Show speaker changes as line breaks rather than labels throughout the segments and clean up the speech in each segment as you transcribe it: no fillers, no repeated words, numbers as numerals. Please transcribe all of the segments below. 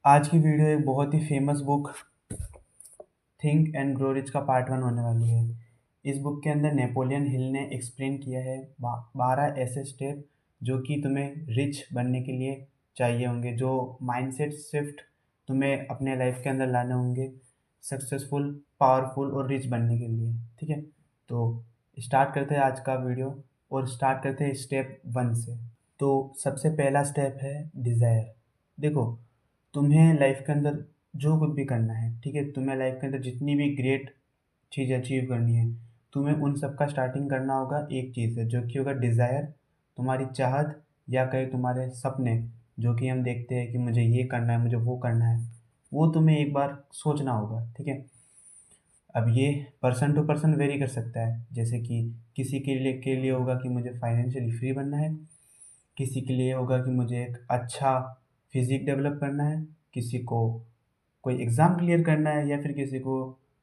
आज की वीडियो एक बहुत ही famous book think and grow rich का पार्ट 1 होने वाली है। इस बुक के अंदर नेपोलियन हिल ने एक्सप्लेन किया है 12 ऐसे स्टेप जो कि तुम्हें रिच बनने के लिए चाहिए होंगे, जो माइंडसेट शिफ्ट तुम्हें अपने लाइफ के अंदर लाने होंगे सक्सेसफुल, पावरफुल और रिच बनने के लिए। ठीक है, तो स्टार्ट करते हैं आज का वीडियो और स्टार्ट करते हैं स्टेप 1 से। तो सबसे पहला स्टेप है डिज़ायर। देखो, तुम्हें लाइफ के अंदर जो कुछ भी करना है, ठीक है, तुम्हें लाइफ के अंदर जितनी भी ग्रेट चीज़ अचीव करनी है, तुम्हें उन सब का स्टार्टिंग करना होगा एक चीज़ से, जो कि होगा डिज़ायर, तुम्हारी चाहत या कहीं तुम्हारे सपने, जो कि हम देखते हैं कि मुझे ये करना है, मुझे वो करना है, वो तुम्हें एक बार सोचना होगा। ठीक है, अब ये पर्सन टू पर्सन वेरी कर सकता है, जैसे कि किसी के लिए होगा कि मुझे फाइनेंशियली फ्री बनना है, किसी के लिए होगा कि मुझे एक अच्छा फिजिक डेवलप करना है, किसी को कोई एग्ज़ाम क्लियर करना है, या फिर किसी को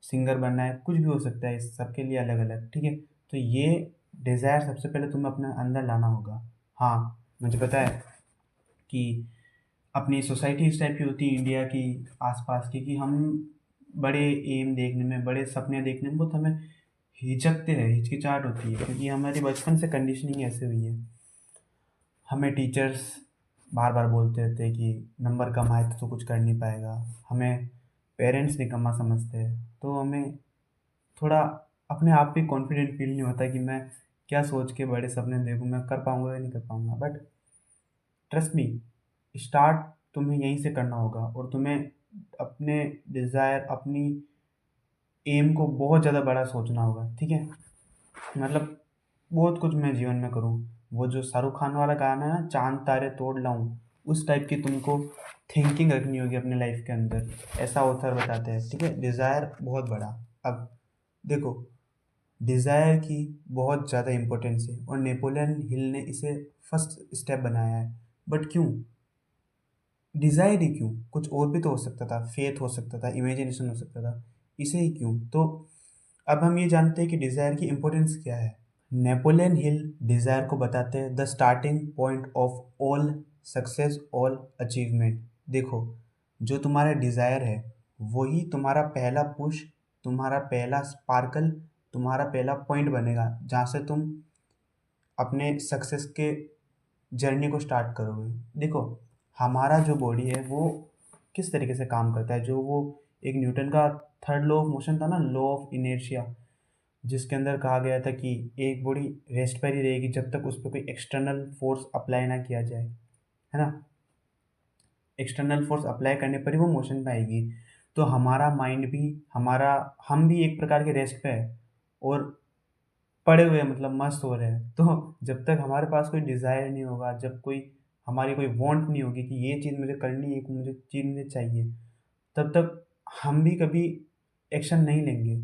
सिंगर बनना है, कुछ भी हो सकता है, इस सबके लिए अलग अलग। ठीक है, तो ये डिज़ायर सबसे पहले तुम्हें अपने अंदर लाना होगा। हाँ, मुझे पता है कि अपनी सोसाइटी इस टाइप की होती है इंडिया की आसपास की, कि हम बड़े एम देखने में, बड़े सपने देखने में बहुत हमें हिचकते हैं, हिचकिचाहट होती है, क्योंकि हमारी बचपन से कंडीशनिंग ऐसे हुई है। हमें टीचर्स बार बार बोलते रहते हैं कि नंबर कम आए तो कुछ कर नहीं पाएगा, हमें पेरेंट्स निकम्मा समझते हैं, तो हमें थोड़ा अपने आप पे कॉन्फिडेंट फील नहीं होता कि मैं क्या सोच के बड़े सपने देखूँ, मैं कर पाऊँगा या नहीं कर पाऊँगा। बट ट्रस्ट मी, स्टार्ट तुम्हें यहीं से करना होगा, और तुम्हें अपने डिज़ायर, अपनी एम को बहुत ज़्यादा बड़ा सोचना होगा। ठीक है, मतलब बहुत कुछ मैं जीवन में करूँ, वो जो शाहरुख खान वाला गाना है ना, चांद तारे तोड़ लाऊं, उस टाइप की तुमको थिंकिंग रखनी होगी अपने लाइफ के अंदर, ऐसा ऑथर बताते हैं। ठीक है, डिज़ायर बहुत बड़ा। अब देखो, डिज़ायर की बहुत ज़्यादा इम्पोर्टेंस है, और नेपोलियन हिल ने इसे फर्स्ट स्टेप बनाया है। बट क्यों डिज़ायर ही क्यों? कुछ और भी तो हो सकता था, फेथ हो सकता था, इमेजिनेशन हो सकता था, इसे ही क्यों? तो अब हम ये जानते हैं कि डिज़ायर की इम्पोर्टेंस क्या है। नेपोलियन हिल डिज़ायर को बताते हैं the starting point of all success, all achievement. देखो, जो तुम्हारा डिज़ायर है वही तुम्हारा पहला पुश, तुम्हारा पहला स्पार्कल, तुम्हारा पहला पॉइंट बनेगा जहाँ से तुम अपने सक्सेस के जर्नी को स्टार्ट करोगे। देखो, हमारा जो बॉडी है वो किस तरीके से काम करता है, जो वो एक न्यूटन का थर्ड लॉ ऑफ मोशन था ना, लॉ ऑफ इनर्शिया, जिसके अंदर कहा गया था कि एक बॉडी रेस्ट पर ही रहेगी जब तक उस पर कोई एक्सटर्नल फोर्स अप्लाई ना किया जाए, है ना। एक्सटर्नल फोर्स अप्लाई करने पर ही वो मोशन पे आएगी। तो हमारा माइंड भी, हमारा हम भी एक प्रकार के रेस्ट पे है, और पड़े हुए हैं, मतलब मस्त हो रहे हैं। तो जब तक हमारे पास कोई डिज़ायर नहीं होगा, जब कोई हमारी कोई वांट नहीं होगी कि ये चीज़ मुझे करनी है, मुझे चीज़ मुझे चाहिए, तब तक हम भी कभी एक्शन नहीं लेंगे।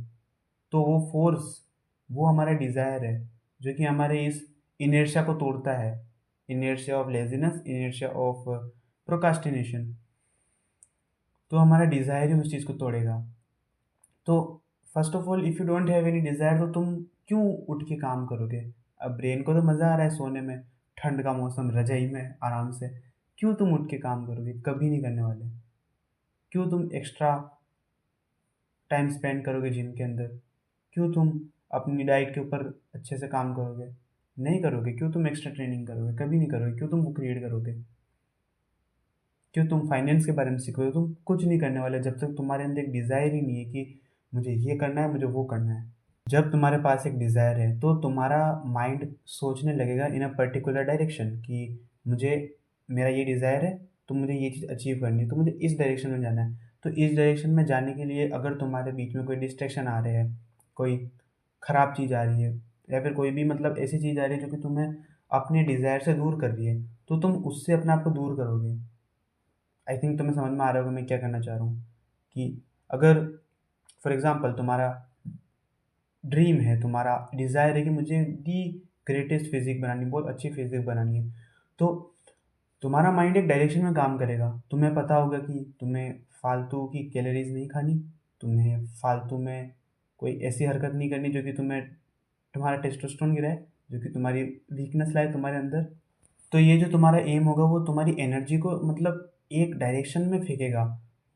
तो वो फोर्स, वो हमारा डिज़ायर है, जो कि हमारे इस इनर्शिया को तोड़ता है, inertia of laziness, inertia of procrastination. तो हमारा डिज़ायर ही उस चीज़ को तोड़ेगा। तो first of all, if you don't have any desire, तो तुम क्यों उठ के काम करोगे? अब ब्रेन को तो मज़ा आ रहा है सोने में, ठंड का मौसम, रज़ाई में आराम से, क्यों तुम उठ के काम करोगे? कभी नहीं करने वाले। क्यों तुम एक्स्ट्रा टाइम स्पेंड करोगे जिम के अंदर? क्यों तुम अपनी डाइट के ऊपर अच्छे से काम करोगे? नहीं करोगे। क्यों तुम एक्स्ट्रा ट्रेनिंग करोगे? कभी नहीं करोगे। क्यों तुम बुक रीड करोगे? क्यों तुम फाइनेंस के बारे में सीखोगे? तुम कुछ नहीं करने वाले जब तक तुम्हारे अंदर एक डिज़ायर ही नहीं है कि मुझे ये करना है, मुझे वो करना है। जब तुम्हारे पास एक डिज़ायर है तो तुम्हारा माइंड सोचने लगेगा इन अ पर्टिकुलर डायरेक्शन कि मुझे, मेरा ये डिज़ायर है, तो मुझे ये चीज़ अचीव करनी है, तो मुझे इस डायरेक्शन में जाना है। तो इस डायरेक्शन में जाने के लिए अगर तुम्हारे बीच में कोई डिस्ट्रैक्शन आ रहे हैं, कोई ख़राब चीज़ आ रही है, या फिर कोई भी मतलब ऐसी चीज़ आ रही है जो कि तुम्हें अपने डिज़ायर से दूर कर रही है, तो तुम उससे अपने आप को दूर करोगे। आई थिंक तुम्हें समझ में आ रहा होगा मैं क्या करना चाह रहा हूँ, कि अगर फॉर एग्ज़ाम्पल तुम्हारा ड्रीम है, तुम्हारा डिज़ायर है कि मुझे दी ग्रेटेस्ट फिज़िक बनानी, बहुत अच्छी फिज़िक बनानी है, तो तुम्हारा माइंड एक डायरेक्शन में काम करेगा। तुम्हें पता होगा कि तुम्हें फालतू की कैलोरीज़ नहीं खानी, तुम्हें फालतू में कोई ऐसी हरकत नहीं करनी जो कि तुम्हारा टेस्टोस्टेरोन गिराए, जो कि तुम्हारी वीकनेस लाए तुम्हारे अंदर। तो ये जो तुम्हारा एम होगा वो तुम्हारी एनर्जी को, मतलब एक डायरेक्शन में फेंकेगा,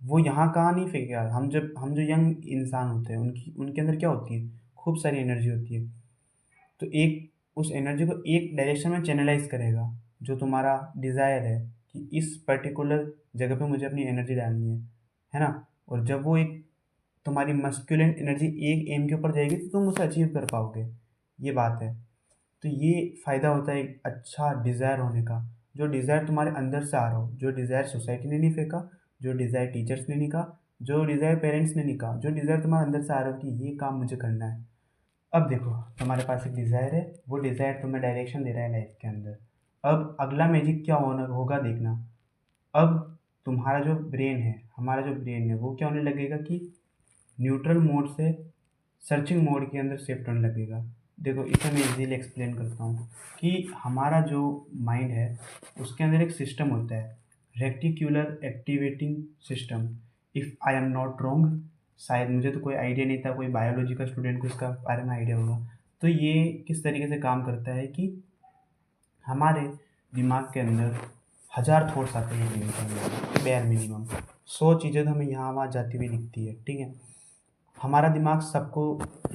वो यहाँ कहाँ नहीं फेंकेगा। हम जो यंग इंसान होते हैं उनके अंदर क्या होती है, खूब सारी एनर्जी होती है। तो एक उस एनर्जी को एक डायरेक्शन में चैनलाइज करेगा, जो तुम्हारा डिज़ायर है कि इस पर्टिकुलर जगह पे मुझे अपनी एनर्जी डालनी है ना। और जब वो एक तुम्हारी मस्कुलिन एनर्जी एक एम के ऊपर जाएगी तो तुम उसे अचीव कर पाओगे, ये बात है। तो ये फ़ायदा होता है एक अच्छा डिज़ायर होने का, जो डिज़ायर तुम्हारे अंदर से आ रहा हो, जो डिज़ायर सोसाइटी ने नहीं फेंका, जो डिज़ायर टीचर्स ने नहीं कहा, जो डिज़ायर पेरेंट्स ने नहीं कहा, जो डिज़ायर तुम्हारे अंदर से आ रहा हो कि ये काम मुझे करना है। अब देखो, तुम्हारे पास एक डिज़ायर है, वो डिज़ायर तुम्हें डायरेक्शन दे रहा है लाइफ के अंदर। अब अगला मैजिक क्या होना होगा देखना। अब तुम्हारा जो ब्रेन है, हमारा जो ब्रेन है, वो क्या होने लगेगा कि न्यूट्रल मोड से सर्चिंग मोड के अंदर शिफ्ट होने लगेगा। देखो, इसे मैं इजीली एक्सप्लेन करता हूँ कि हमारा जो माइंड है उसके अंदर एक सिस्टम होता है, reticular activating system, if I am not wrong. शायद, मुझे तो कोई आइडिया नहीं था, कोई बायोलॉजी का स्टूडेंट को इसका बारे में आइडिया होगा। तो ये किस तरीके से काम करता है कि हमारे दिमाग के अंदर हज़ार थॉट्स आते हैं दिन के अंदर, बेयर मिनिमम 100 चीज़ें तो हमें यहाँ वहाँ जाती हुई दिखती है, ठीक है। हमारा दिमाग सबको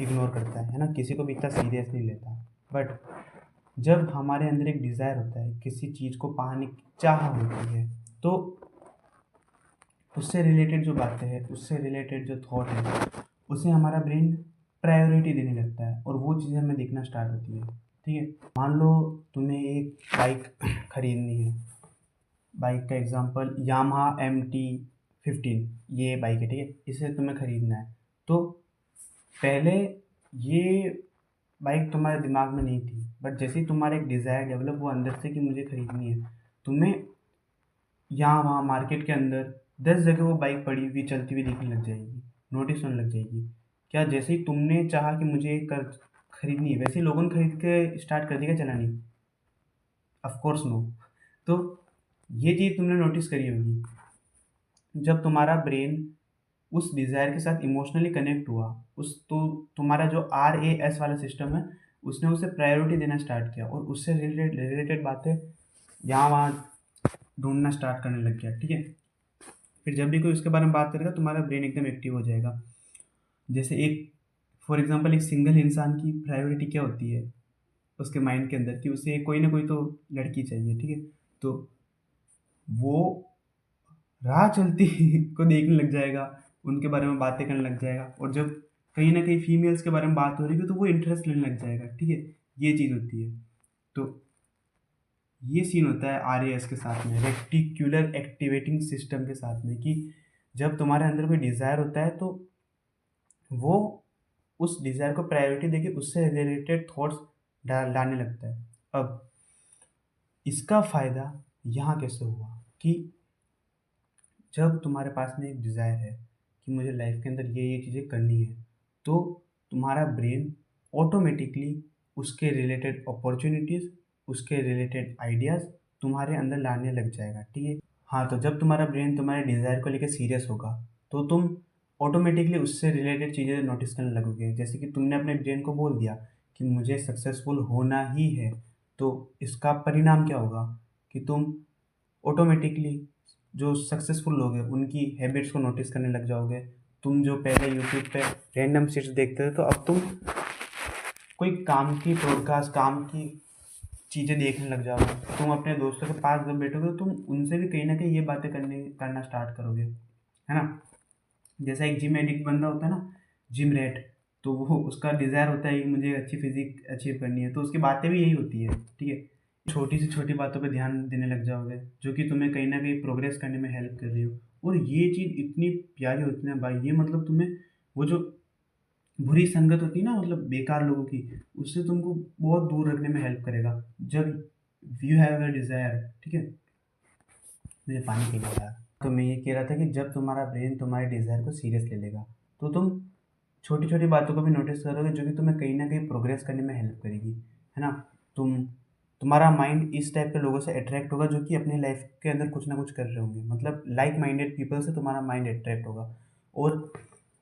इग्नोर करता है ना, किसी को भी इतना सीरियस नहीं लेता। बट जब हमारे अंदर एक डिज़ायर होता है, किसी चीज़ को पाने की चाह होती है, तो उससे रिलेटेड जो बातें हैं, उससे रिलेटेड जो थॉट है, उसे हमारा ब्रेन प्रायोरिटी देने लगता है और वो चीज़ें हमें दिखना स्टार्ट होती है, ठीक है। मान लो तुम्हें एक बाइक खरीदनी है। बाइक का एग्जांपल यामाहा MT-15, ये बाइक है, ठीक है। इसे तुम्हें खरीदना है। तो पहले ये बाइक तुम्हारे दिमाग में नहीं थी, बट जैसे ही तुम्हारा एक डिज़ायर डेवलप हुआ अंदर से कि मुझे खरीदनी है, तुम्हें यहाँ वहाँ मार्केट के अंदर 10 जगह वो बाइक पड़ी हुई चलती हुई दिखने लग जाएगी, नोटिस होने लग जाएगी। क्या जैसे ही तुमने चाहा कि मुझे कर खरीदनी है, वैसे ही लोगों ने खरीद के स्टार्ट कर दिया चलानी? Of course no. तो ये चीज़ तुमने नोटिस करी होगी, जब तुम्हारा ब्रेन उस डिज़ायर के साथ इमोशनली कनेक्ट हुआ, उस तो तुम्हारा जो RAS वाला सिस्टम है, उसने उसे प्रायोरिटी देना स्टार्ट किया और उससे रिलेटेड रिलेटेड बातें यहाँ वहाँ ढूंढना स्टार्ट करने लग गया, ठीक है। फिर जब भी कोई उसके बारे में बात करेगा, तुम्हारा ब्रेन एकदम एक्टिव हो जाएगा। जैसे एक फॉर एग्जांपल, एक सिंगल इंसान की प्रायोरिटी क्या होती है उसके माइंड के अंदर, कि उसे कोई ना कोई तो लड़की चाहिए, ठीक है। तो वो राह चलती को देखने लग जाएगा, उनके बारे में बातें करने लग जाएगा, और जब कहीं ना कहीं फीमेल्स के बारे में बात हो रही है तो वो इंटरेस्ट लेने लग जाएगा, ठीक है। ये चीज़ होती है। तो ये सीन होता है RAS के साथ में, रेक्टिक्यूलर एक्टिवेटिंग सिस्टम के साथ में, कि जब तुम्हारे अंदर कोई डिज़ायर होता है तो वो उस डिज़ायर को प्रायोरिटी देके उससे रिलेटेड थॉट्स डालने लगता है। अब इसका फ़ायदा यहाँ कैसे हुआ कि जब तुम्हारे पास में एक डिज़ायर है कि मुझे लाइफ के अंदर ये चीज़ें करनी है, तो तुम्हारा ब्रेन ऑटोमेटिकली उसके रिलेटेड अपॉर्चुनिटीज़, उसके रिलेटेड आइडियाज़ तुम्हारे अंदर लाने लग जाएगा, ठीक है। हाँ, तो जब तुम्हारा ब्रेन तुम्हारे डिज़ायर को लेकर सीरियस होगा, तो तुम ऑटोमेटिकली उससे रिलेटेड चीज़ें नोटिस करने लगोगे। जैसे कि तुमने अपने ब्रेन को बोल दिया कि मुझे सक्सेसफुल होना ही है, तो इसका परिणाम क्या होगा कि तुम ऑटोमेटिकली जो सक्सेसफुल लोग हैं उनकी हैबिट्स को नोटिस करने लग जाओगे। तुम जो पहले यूट्यूब पे रैंडम सीट्स देखते थे, तो अब तुम कोई काम की पॉडकास्ट, काम की चीज़ें देखने लग जाओगे। तुम अपने दोस्तों के पास जब बैठोगे तो तुम उनसे भी कहीं ना कहीं ये बातें करना स्टार्ट करोगे, है ना। जैसा एक जिम एडिक्ट बंदा होता है ना, जिम रैट, तो वो उसका डिज़ायर होता है कि मुझे अच्छी फिजिक अचीव करनी है, तो उसकी बातें भी यही होती है, ठीक है। छोटी से छोटी बातों पे ध्यान देने लग जाओगे, जो कि तुम्हें कहीं ना कहीं प्रोग्रेस करने में हेल्प कर रही हो। और ये चीज़ इतनी प्यारी होती है ना भाई, ये मतलब तुम्हें वो जो बुरी संगत होती है ना, मतलब बेकार लोगों की, उससे तुमको बहुत दूर रखने में हेल्प करेगा। जब यू हैव अ डिज़ायर, ठीक है। मुझे पानी पीना था। तो मैं ये कह रहा था कि जब तुम्हारा ब्रेन तुम्हारे डिज़ायर को सीरियस ले लेगा, तो तुम छोटी छोटी बातों को भी नोटिस करोगे, जो कि तुम्हें कहीं ना कहीं प्रोग्रेस करने में हेल्प करेगी, है ना। तुम्हारा माइंड इस टाइप के लोगों से अट्रैक्ट होगा जो कि अपने लाइफ के अंदर कुछ ना कुछ कर रहे होंगे, मतलब लाइक माइंडेड पीपल से तुम्हारा माइंड अट्रैक्ट होगा। और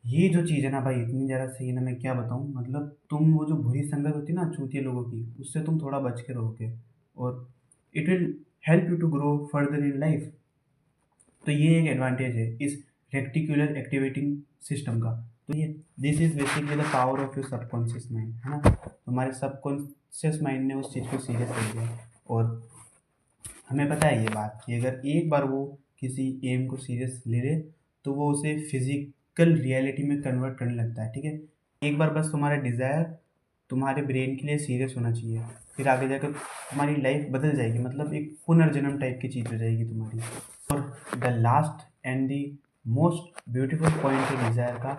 ये जो चीज़ है ना भाई, इतनी ज़्यादा सही है ना, मैं क्या बताऊँ। मतलब तुम वो जो बुरी संगत होती है ना चूतिए लोगों की, उससे तुम थोड़ा बच के रहोगे, और it will help you to grow further in life. तो ये एक एडवांटेज है इस रेक्टिकुलर एक्टिवेटिंग सिस्टम का। तो ये this is basically the power of your subconscious mind, है ना। तुम्हारे सबकॉन्शियस माइंड ने उस चीज़ को सीरियस ले लिया। और हमें पता है ये बात कि अगर एक बार वो किसी एम को सीरियस ले ले तो वो उसे फिजिकल रियलिटी में कन्वर्ट करने लगता है, ठीक है। एक बार बस तुम्हारा डिज़ायर तुम्हारे ब्रेन के लिए सीरियस होना चाहिए, फिर आगे जाकर तुम्हारी लाइफ बदल जाएगी, मतलब एक पुनर्जन्म टाइप की चीज़ हो जाएगी तुम्हारी। और the last and the most beautiful point है डिज़ायर का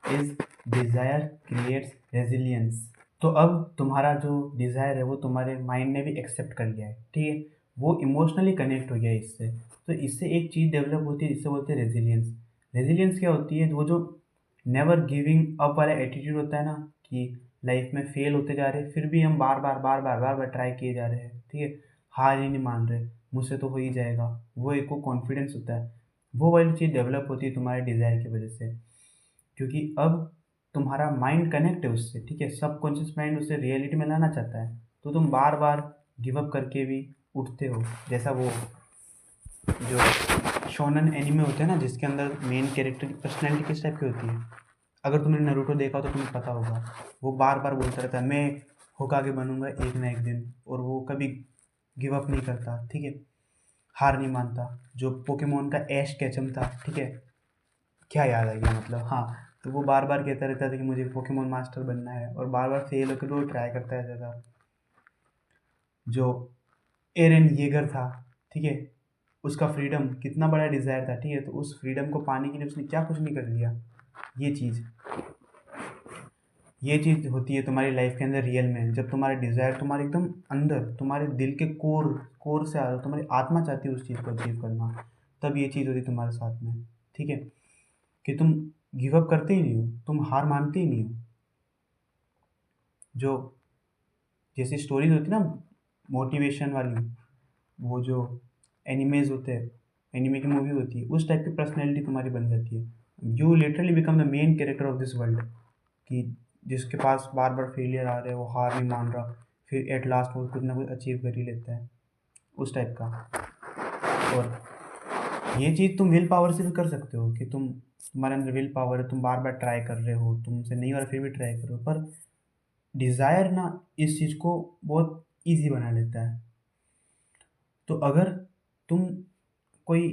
इज डिज़ायर क्रिएट्स रेजिलियंस। तो अब तुम्हारा जो डिज़ायर है वो तुम्हारे माइंड ने भी एक्सेप्ट कर लिया है, ठीक है। वो इमोशनली कनेक्ट हो गया है इससे। तो इससे एक चीज़ डेवलप होती है जिससे बोलते हैं रेजिलियंस। रेजिलियंस क्या होती है? वो जो नेवर गिविंग अप वाला एटीट्यूड होता है ना, कि लाइफ में फेल होते जा रहे हैं फिर भी हम बार बार ट्राई किए जा रहे हैं, ठीक है। हार ही नहीं मान रहे, मुझसे तो हो ही जाएगा, वो एक को कॉन्फिडेंस होता है। वो वाली चीज़ डेवलप होती है तुम्हारे डिज़ायर की वजह से, क्योंकि अब तुम्हारा माइंड कनेक्ट है उससे, ठीक है। सबकॉन्शियस माइंड उसे रियलिटी में लाना चाहता है, तो तुम बार बार गिव अप करके भी उठते हो। जैसा वो जो शोनन एनीमे होते हैं ना, जिसके अंदर मेन कैरेक्टर की पर्सनैलिटी किस टाइप की होती है, अगर तुमने नरूटो देखा हो तो तुम्हें पता होगा। वो बार बार बोलता रहता है मैं होकागे बनूंगा एक ना एक दिन, और वो कभी गिव अप नहीं करता, ठीक है। हार नहीं मानता। जो पोकेमोन का ऐश कैचम था, ठीक है, क्या याद आ गया मतलब, हाँ। तो वो बार बार कहता रहता था कि मुझे पोकेमोन मास्टर बनना है, और बार बार फेल होकर वो ट्राई करता रहता था। जो एरन येगर था, ठीक है, उसका फ्रीडम कितना बड़ा डिज़ायर था, ठीक है, तो उस फ्रीडम को पाने के लिए उसने क्या कुछ नहीं कर दिया। ये चीज़ ये चीज़ होती है तुम्हारी लाइफ के अंदर रियल में, जब तुम्हारा डिज़ायर तुम्हारे एकदम अंदर तुम्हारे दिल के कोर कोर से आ रहा हो, तुम्हारी आत्मा चाहती है उस चीज़ को अचीव करना, तब ये चीज़ होती है तुम्हारे साथ में, ठीक है। कि तुम गिव अप करते ही नहीं हो, तुम हार मानते ही नहीं हो। जो जैसी स्टोरीज होती है ना मोटिवेशन वाली, वो जो एनिमेज होते हैं, एनिमे की मूवी होती है, उस टाइप की पर्सनैलिटी तुम्हारी बन जाती है। You literally become the main character of this world, कि जिसके पास बार बार फेलियर आ रहे हैं, वो हार नहीं मान रहा, फिर एट लास्ट वो कुछ ना कुछ अचीव कर ही लेता है, उस टाइप का। और ये चीज़ तुम विल पावर से भी कर सकते हो, कि तुम्हारे अंदर विल पावर है, तुम बार बार ट्राई कर रहे हो, तुमसे नहीं हो रहा फिर भी ट्राई करो। पर डिज़ायर ना इस चीज़ को बहुत ईजी बना लेता है। तो अगर तुम कोई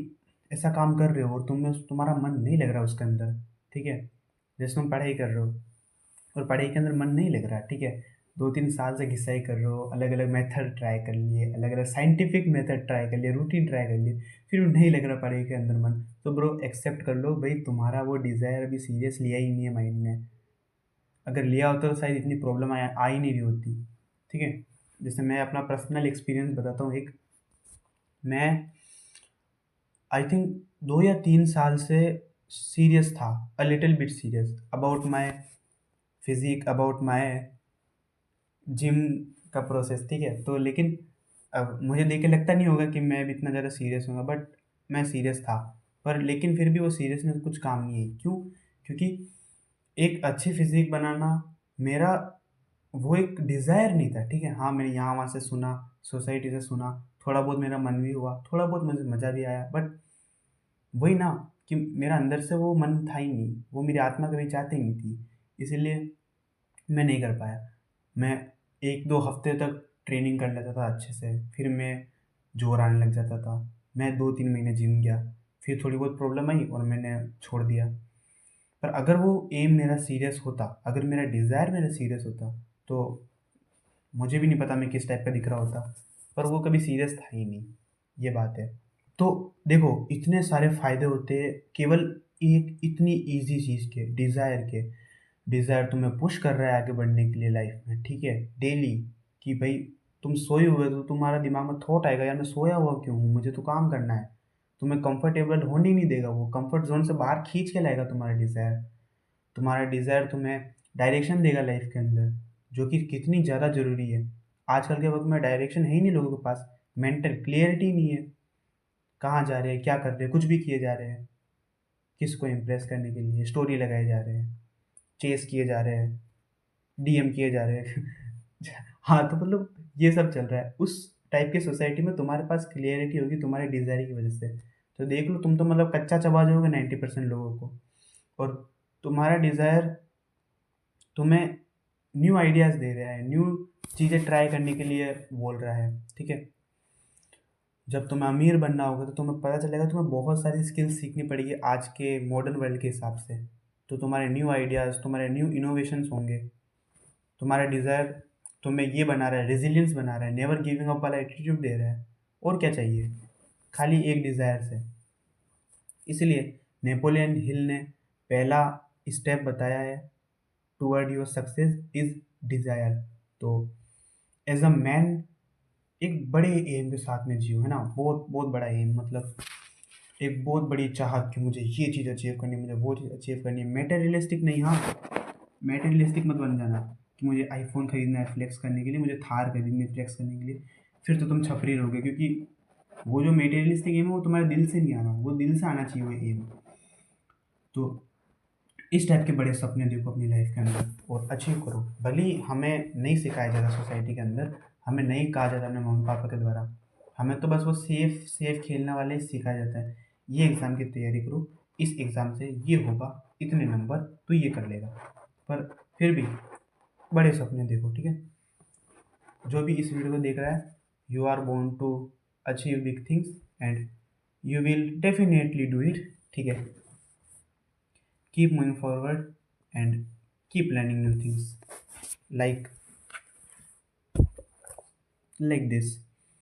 ऐसा काम कर रहे हो और तुम्हारा मन नहीं लग रहा उसके अंदर, ठीक है, जैसे तुम पढ़ाई कर रहे हो और पढ़ाई के अंदर मन नहीं लग रहा, ठीक है, 2-3 साल से घिसाई कर रहे हो, अलग अलग मेथड ट्राई कर लिए, अलग अलग साइंटिफिक मेथड ट्राई कर लिए, रूटीन ट्राई कर लिए, फिर भी नहीं लग रहा पढ़ाई के अंदर मन, तो ब्रो एक्सेप्ट कर लो भाई, तुम्हारा वो डिज़ायर अभी सीरियस लिया ही नहीं है माइंड ने। अगर लिया होता तो शायद इतनी प्रॉब्लम आ ही नहीं रही होती, ठीक है। जैसे मैं अपना पर्सनल एक्सपीरियंस बताता हूँ एक। मैं आई थिंक 2 या 3 साल से सीरियस था, a little bit serious about my physique, about my gym का प्रोसेस, ठीक है। तो लेकिन अब मुझे देख के लगता नहीं होगा कि मैं भी इतना ज़्यादा सीरियस हूँगा, बट मैं सीरियस था। पर लेकिन फिर भी वो सीरियसनेस कुछ काम नहीं है, क्यों? क्योंकि एक अच्छी फिजिक बनाना मेरा वो एक डिज़ायर नहीं था, ठीक है। हाँ, मैंने यहाँ वहाँ से सुना, सोसाइटी से सुना, थोड़ा बहुत मेरा मन भी हुआ, थोड़ा बहुत मुझे मज़ा भी आया, बट वही ना, कि मेरा अंदर से वो मन था ही नहीं, वो मेरी आत्मा कभी चाहती नहीं थी, इसीलिए मैं नहीं कर पाया। मैं 1-2 हफ्ते तक ट्रेनिंग कर लेता था अच्छे से, फिर मैं जोर आने लग जाता था। मैं 2-3 महीने जिम गया, फिर थोड़ी बहुत प्रॉब्लम आई और मैंने छोड़ दिया। पर अगर वो एम मेरा सीरियस होता, अगर मेरा डिज़ायर मेरा सीरियस होता, तो मुझे भी नहीं पता मैं किस टाइप का दिख रहा होता, पर वो कभी सीरियस था ही नहीं, ये बात है। तो देखो, इतने सारे फ़ायदे होते हैं केवल एक इतनी ईज़ी चीज़ के, डिज़ायर के। डिज़ायर तुम्हें पुश कर रहा है आगे बढ़ने के लिए लाइफ में, ठीक है, डेली, कि भाई तुम सोए हुए हो तो तुम्हारा दिमाग में थॉट आएगा, यार मैं सोया हुआ क्यों हूँ, मुझे तो काम करना है। तुम्हें कंफर्टेबल होने ही नहीं देगा, वो कंफर्ट जोन से बाहर खींच के लाएगा तुम्हारा डिज़ायर। तुम्हारा डिज़ायर तुम्हें डायरेक्शन देगा लाइफ के अंदर, जो कि कितनी ज़्यादा ज़रूरी है। आजकल के वक्त में डायरेक्शन है ही नहीं लोगों के पास, मेंटल क्लियरिटी नहीं है, कहाँ जा रहे हैं, क्या कर रहे हैं, कुछ भी किए जा रहे हैं, किसको इम्प्रेस करने के लिए स्टोरी लगाए जा रहे हैं, चेस किए जा रहे हैं, डीएम किए जा रहे हैं। हाँ, तो मतलब ये सब चल रहा है। उस टाइप की सोसाइटी में तुम्हारे पास क्लियरिटी होगी तुम्हारे डिज़ायर की वजह से, तो देख लो, तुम तो मतलब कच्चा चबा जाओगे 90% लोगों को। और तुम्हारा डिज़ायर तुम्हें न्यू आइडियाज़ दे रहा है, न्यू चीज़ें ट्राई करने के लिए बोल रहा है, ठीक है। जब तुम्हें अमीर बनना होगा तो तुम्हें पता चलेगा तुम्हें बहुत सारी स्किल्स सीखनी पड़ेगी आज के मॉडर्न वर्ल्ड के हिसाब से। तो तुम्हारे न्यू आइडियाज़, तुम्हारे न्यू इनोवेशंस होंगे। तुम्हारा डिज़ायर तुम्हें ये बना रहा है, रेजिलियंस बना रहा है, नेवर गिविंग अप वाला एटीट्यूड दे रहा है। और क्या चाहिए खाली एक डिज़ायर से। इसलिए नेपोलियन हिल ने पहला स्टेप बताया है toward your success is desire. तो एज अ मैन एक बड़े एम के साथ में जियो, है ना, बहुत बहुत बड़ा एम, मतलब एक बहुत बड़ी चाहत कि मुझे ये चीज़ अचीव करनी है, मुझे वो चीज़ अचीव करनी है। मेटेरियलिस्टिक नहीं, हाँ, मेटेरियलिस्टिक मत बन जाना कि मुझे आईफोन खरीदना है फ्लेक्स करने के लिए, मुझे थार खरीदनी है फ्लेक्स करने के लिए। फिर तो तुम छपरी रहोगे, क्योंकि वो जो मेटेरियलिस्टिक एम है वो तुम्हारे दिल से नहीं आना, वो दिल से आना चाहिए वो एम। तो इस टाइप के बड़े सपने देखो अपनी लाइफ के अंदर और अचीव करो। भले ही हमें नहीं सिखाया जाता सोसाइटी के अंदर, हमें नहीं कहा जाता अपने मम्मी पापा के द्वारा, हमें तो बस वो सेफ सेफ खेलने वाले ही सिखाया जाता है। ये एग्ज़ाम की तैयारी करो, इस एग्ज़ाम से ये होगा, इतने नंबर तो ये कर लेगा। पर फिर भी बड़े सपने देखो, ठीक है। जो भी इस वीडियो को देख रहा है, you are born to achieve big things and you will definitely do it, ठीक है। Keep moving forward and keep learning new things like this.